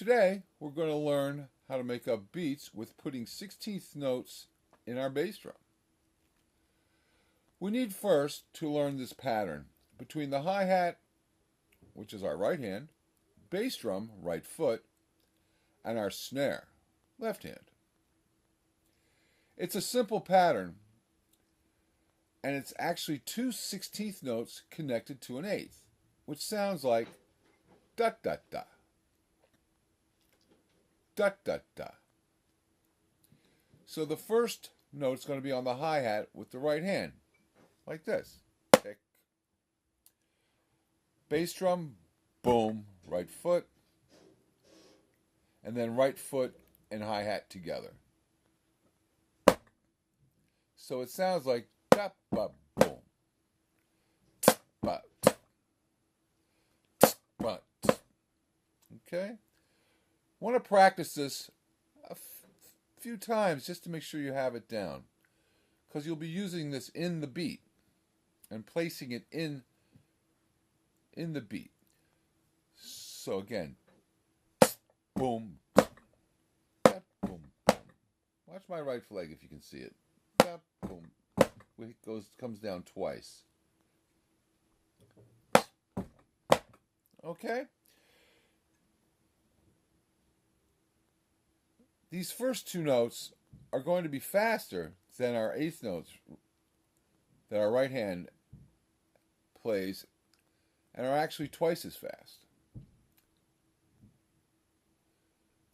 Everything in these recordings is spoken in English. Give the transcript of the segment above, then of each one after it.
Today, we're going to learn how to make up beats with putting 16th notes in our bass drum. We need first to learn this pattern between the hi-hat, which is our right hand, bass drum, right foot, and our snare, left hand. It's a simple pattern, and it's actually two 16th notes connected to an eighth, which sounds like da-da-da. Da-da-da. So the first note's going to be on the hi-hat with the right hand, like this. Tick. Bass drum, boom, right foot, and then right foot and hi-hat together. So it sounds like da-ba-boom. Ba. Ba. Okay? Want to practice this a few times just to make sure you have it down, because you'll be using this in the beat and placing it in the beat. So again, boom, boom, boom. Watch my right leg if you can see it. Boom. It comes down twice. Okay? These first two notes are going to be faster than our eighth notes that our right hand plays, and are actually twice as fast.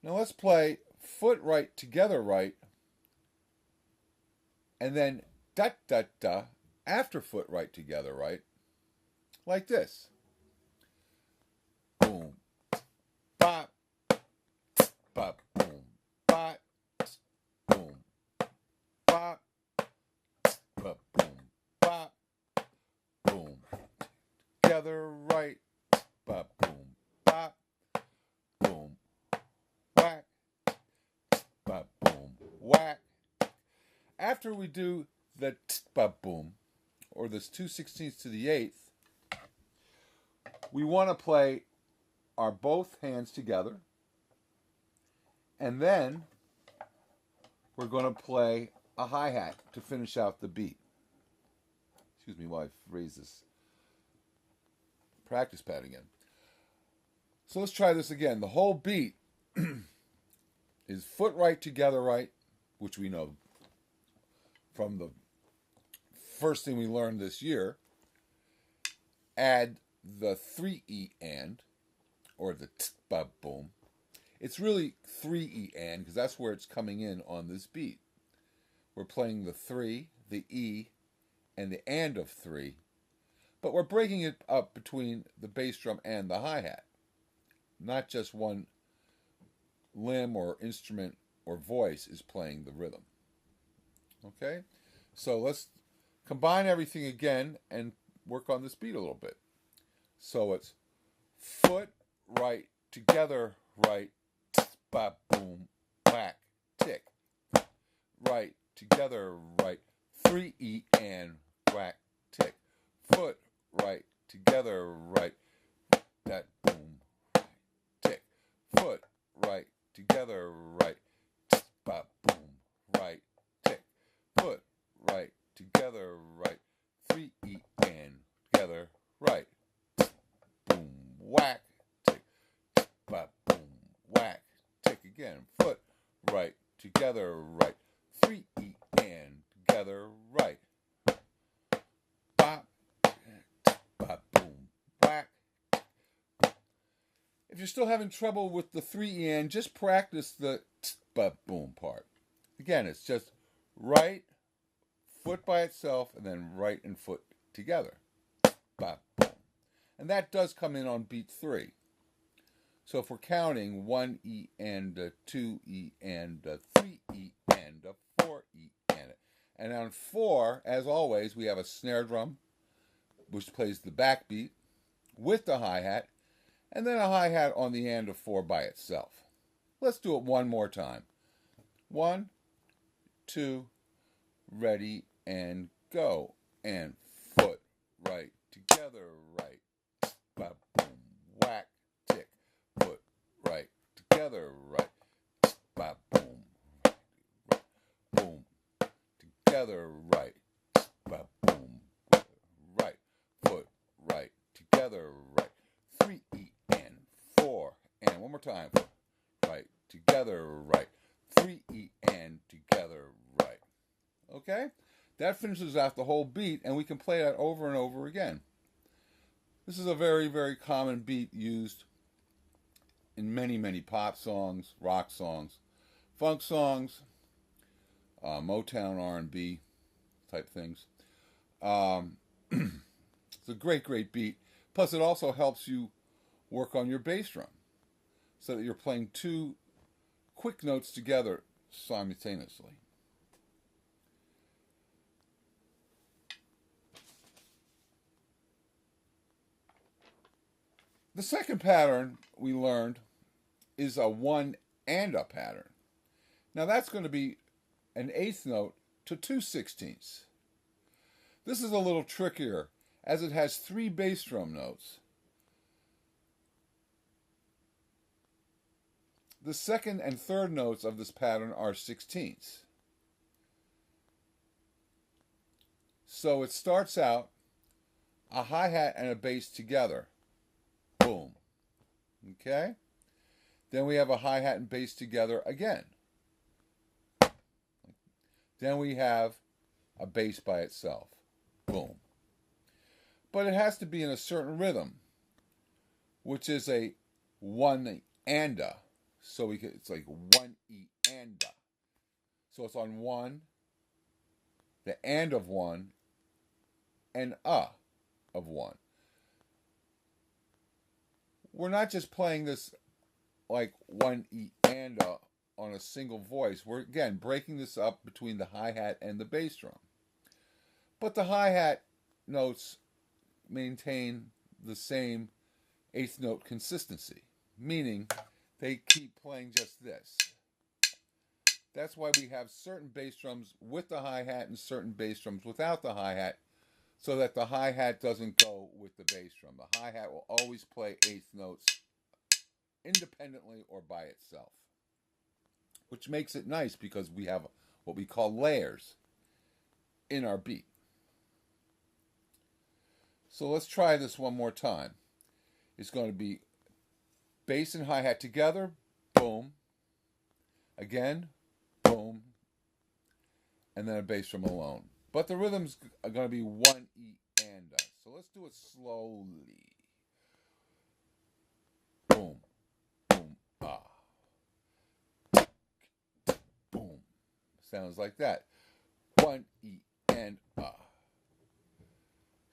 Now let's play foot right together right, and then da-da-da after foot right together right, like this. Boom, bop, bop, boom. Bop, boom, bop, bop, boom, bop, boom. Together right, bop, boom, bop, boom, whack, bop, boom, whack. After we do the bop, boom, or this 2/16 to the eighth, we want to play our both hands together. And then we're going to play a hi-hat to finish out the beat. Excuse me while I raise this practice pad again. So let's try this again. The whole beat is foot right together right, which we know from the first thing we learned this year. Add the 3E and, or the t-ba-boom. It's really 3E and, because that's where it's coming in on this beat. We're playing the 3, the E, and the and of 3, but we're breaking it up between the bass drum and the hi-hat. Not just one limb or instrument or voice is playing the rhythm. Okay? So let's combine everything again and work on this beat a little bit. So it's foot, right, together, right, bop, boom, whack, tick. Right, together, right. 3E and whack, tick. Foot, right, together, right. That, boom, right, tick. Foot, right, together, right. Bop, boom, right, tick. Foot, right, together, right. 3E and together, right. Boom, whack, tick. Bop, boom, whack. Again, foot, right, together, right. 3E and together, right. Bop, bop, boom, whack. If you're still having trouble with the 3E and, just practice the bop, boom part. Again, it's just right, foot by itself, and then right and foot together. Bop, boom. And that does come in on beat 3. So if we're counting 1E and a 2E and a 3E and a 4E and on 4, as always, we have a snare drum, which plays the backbeat with the hi-hat, and then a hi-hat on the and of 4 by itself. Let's do it one more time. 1, 2, ready, and go. And foot, right, together, right, bop, boom, whack, tick, foot, right, together, right. Ba boom, right, boom, together, right. Ba boom, right. Foot, right, together, right. 3 E and 4 and one more time. Right, together, right. 3 E and together, right. Okay? That finishes off the whole beat, and we can play that over and over again. This is a very, very common beat used in many, many pop songs, rock songs, funk songs, Motown, R&B type things. It's a great, great beat. Plus, it also helps you work on your bass drum so that you're playing two quick notes together simultaneously. The second pattern we learned is a 1 and a pattern. Now that's going to be an eighth note to 2/16. This is a little trickier as it has 3 bass drum notes. The second and third notes of this pattern are 16ths. So it starts out a hi-hat and a bass together. Boom. Okay? Then we have a hi-hat and bass together again. Then we have a bass by itself. Boom. But it has to be in a certain rhythm, which is a 1 and a. So it's like 1 E and a. So it's on 1, the and of 1, and a of 1. We're not just playing this like 1 E and a on a single voice. We're again breaking this up between the hi-hat and the bass drum. But the hi-hat notes maintain the same eighth note consistency, meaning they keep playing just this. That's why we have certain bass drums with the hi-hat and certain bass drums without the hi-hat, so that the hi-hat doesn't go with the bass drum. The hi-hat will always play eighth notes independently or by itself, which makes it nice because we have what we call layers in our beat. So let's try this one more time. It's going to be bass and hi-hat together, boom. Again, boom. And then a bass drum alone. But the rhythms are going to be 1 E and a. So let's do it slowly. Boom, boom, ah. Boom. Sounds like that. 1 E and ah.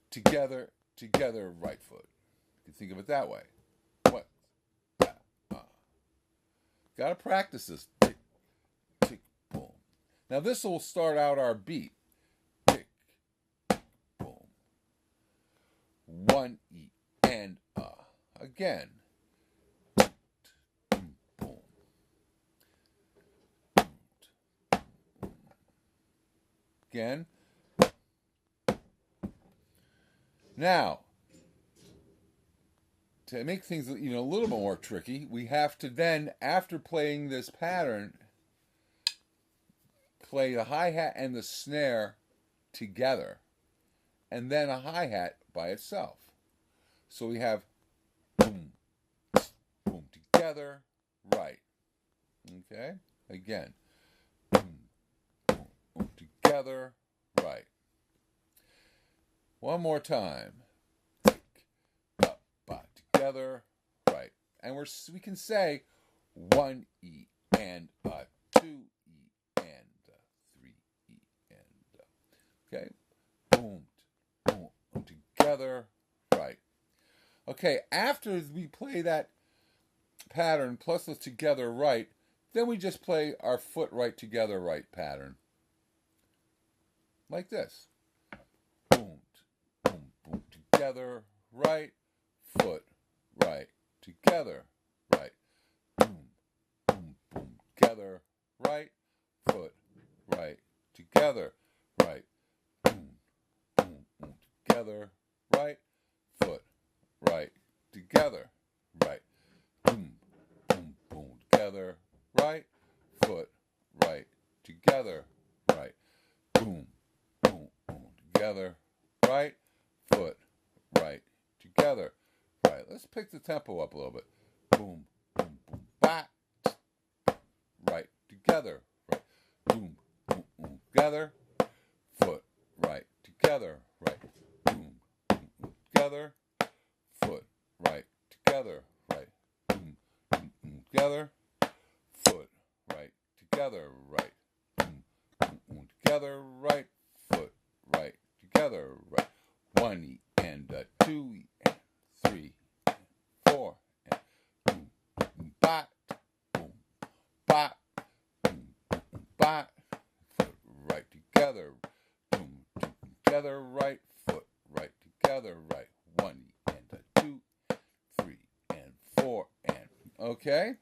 Together, together, right foot. You can think of it that way. What? Ah, ah. Gotta practice this. Tick, tick, boom. Now this will start out our beat. Tick, tick, boom. 1 E and ah. Again. Tick, tick, boom. Again. Now, to make things a little bit more tricky, we have to then, after playing this pattern, play the hi-hat and the snare together, and then a hi-hat by itself. So we have boom, boom, together, right. Okay? Again. Boom, boom, boom, together, right. One more time. Together, right. And we can say 1 E and a, 2 E and a, 3 E and a. Okay? Boom, boom, together, right. Okay, after we play that pattern plus the together right, then we just play our foot right together right pattern. Like this. Boom, boom, boom, together, right, foot, right, together, right, boom, boom, boom, together, right, foot, right, together, right, boom, boom, boom, together, right, foot, right, together, right, boom, boom, boom, together. together, right, foot, right, together, right, boom, boom, boom, together, right, foot, right, together, right. Let's pick the tempo up a little bit. Boom, boom, boom, back, right, together, right, boom, boom, boom, together, foot, right, together, right, boom, boom, boom, together, foot, right, together, right, boom, boom, boom, together, foot, right, together, right, boom, boom, boom, together, right, foot, right, together, right, 1 E and a 2 E and 3 and 4 and boom, boom, bat, boom, bat, boom, boom, bat, foot, right, together, boom, boom, together, right, foot, right, together, right, 1 E and a 2, 3 and 4 and okay.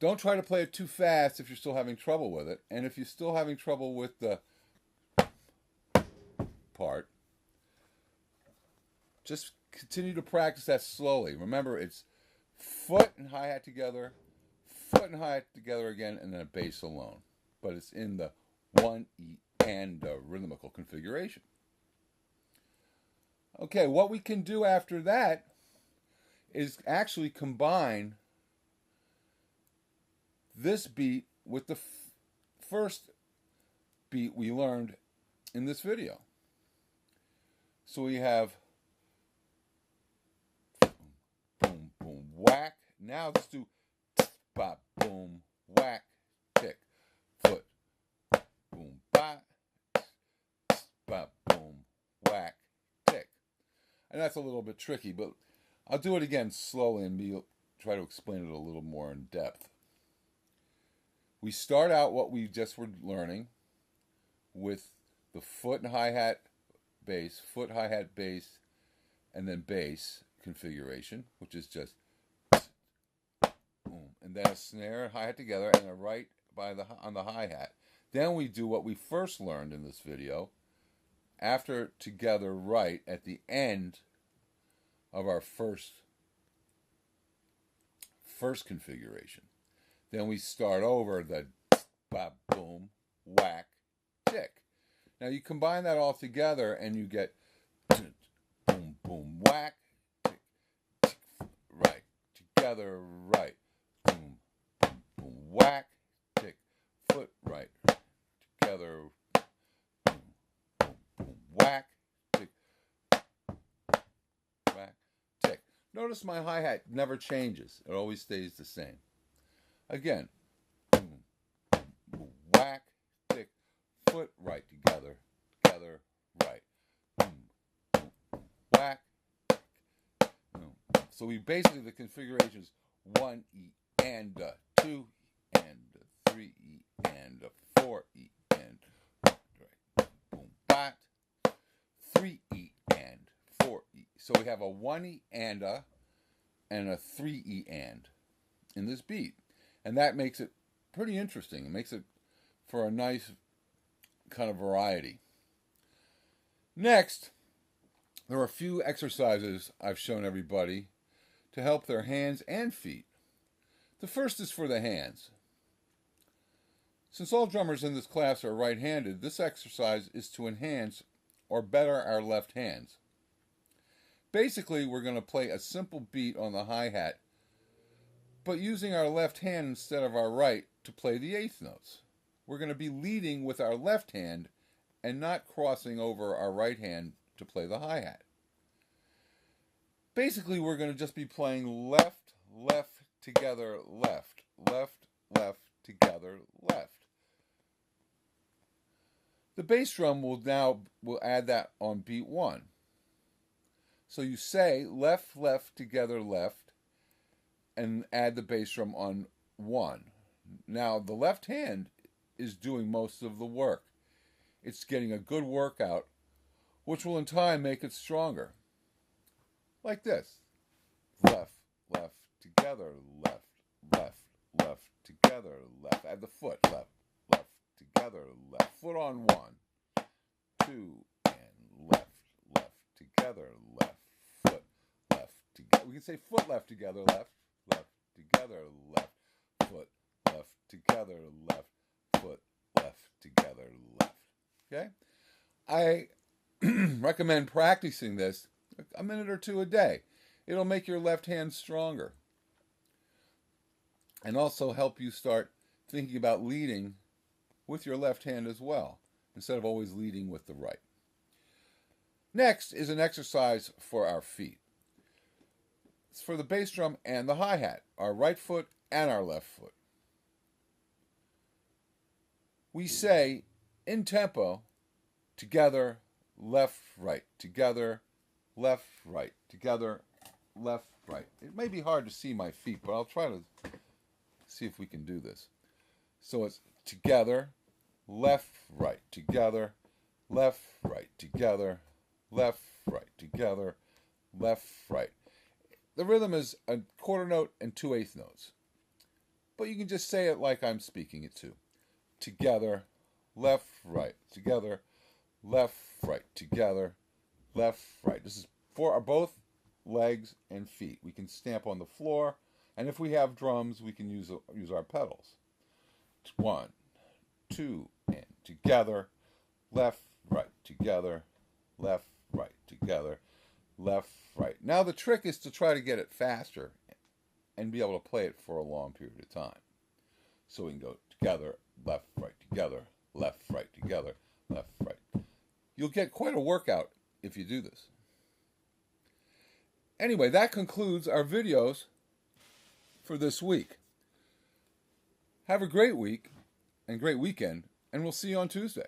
Don't try to play it too fast if you're still having trouble with it. And if you're still having trouble with the part, just continue to practice that slowly. Remember, it's foot and hi-hat together, foot and hi-hat together again, and then a bass alone. But it's in the 1 E and rhythmical configuration. Okay, what we can do after that is actually combine this beat with the first beat we learned in this video. So we have boom, boom, whack. Now let's do bop, boom, whack, tick, foot, boom, bop, bop, boom, whack, tick. And that's a little bit tricky, but I'll do it again slowly and try to explain it a little more in depth. We start out what we just were learning with the foot and hi-hat bass, foot, hi-hat, bass, and then bass configuration, which is just boom, and then a snare and hi-hat together and a right on the hi-hat. Then we do what we first learned in this video, after together right at the end of our first configuration. Then we start over the bop, boom, whack, tick. Now you combine that all together and you get boom, boom, whack, tick, tick, right, together, right, boom, boom, boom, whack, tick, foot, right, together, boom, boom, boom, whack, tick, whack, tick. Notice my hi-hat never changes. It always stays the same. Again, boom, boom, boom, whack, tick, foot, right, together, together, right, boom, boom, boom, whack, tick. So we basically, the configuration is 1 E and a 2 E and a 3 E and a 4 E and right, boom, bat, 3 E and 4 E. So we have a 1 E and a 3 E and in this beat. And that makes it pretty interesting. It makes it for a nice kind of variety. Next, there are a few exercises I've shown everybody to help their hands and feet. The first is for the hands. Since all drummers in this class are right-handed, this exercise is to enhance or better our left hands. Basically, we're going to play a simple beat on the hi-hat, but using our left hand instead of our right to play the eighth notes. We're going to be leading with our left hand and not crossing over our right hand to play the hi-hat. Basically, we're going to just be playing left, left, together, left, left, left, together, left. The bass drum will add that on beat 1. So you say left, left, together, left, and add the bass drum on 1. Now, the left hand is doing most of the work. It's getting a good workout, which will in time make it stronger. Like this. Left, left, together, left, left, left, together, left. Add the foot. Left, left, together, left. Foot on 1, 2, and left, left, together, left, foot, left, together. We can say foot left together, left, left, together, together, left foot, left, together, left. Okay? I recommend practicing this a minute or two a day. It'll make your left hand stronger and also help you start thinking about leading with your left hand as well, instead of always leading with the right. Next is an exercise for our feet. It's for the bass drum and the hi-hat, our right foot and our left foot. We say in tempo, together, left, right, together, left, right, together, left, right. It may be hard to see my feet, but I'll try to see if we can do this. So it's together, left, right, together, left, right, together, left, right, together, left, right. The rhythm is a quarter note and 2/8 notes. But you can just say it like I'm speaking it too. Together, left, right, together, left, right, together, left, right. This is for both legs and feet. We can stamp on the floor, and if we have drums, we can use our pedals. 1, 2, and together, left, right, together, left, right, together, left, right. Now the trick is to try to get it faster and be able to play it for a long period of time. So we can go together, left, right, together, left, right, together, left, right. You'll get quite a workout if you do this. Anyway, that concludes our videos for this week. Have a great week and great weekend, and we'll see you on Tuesday.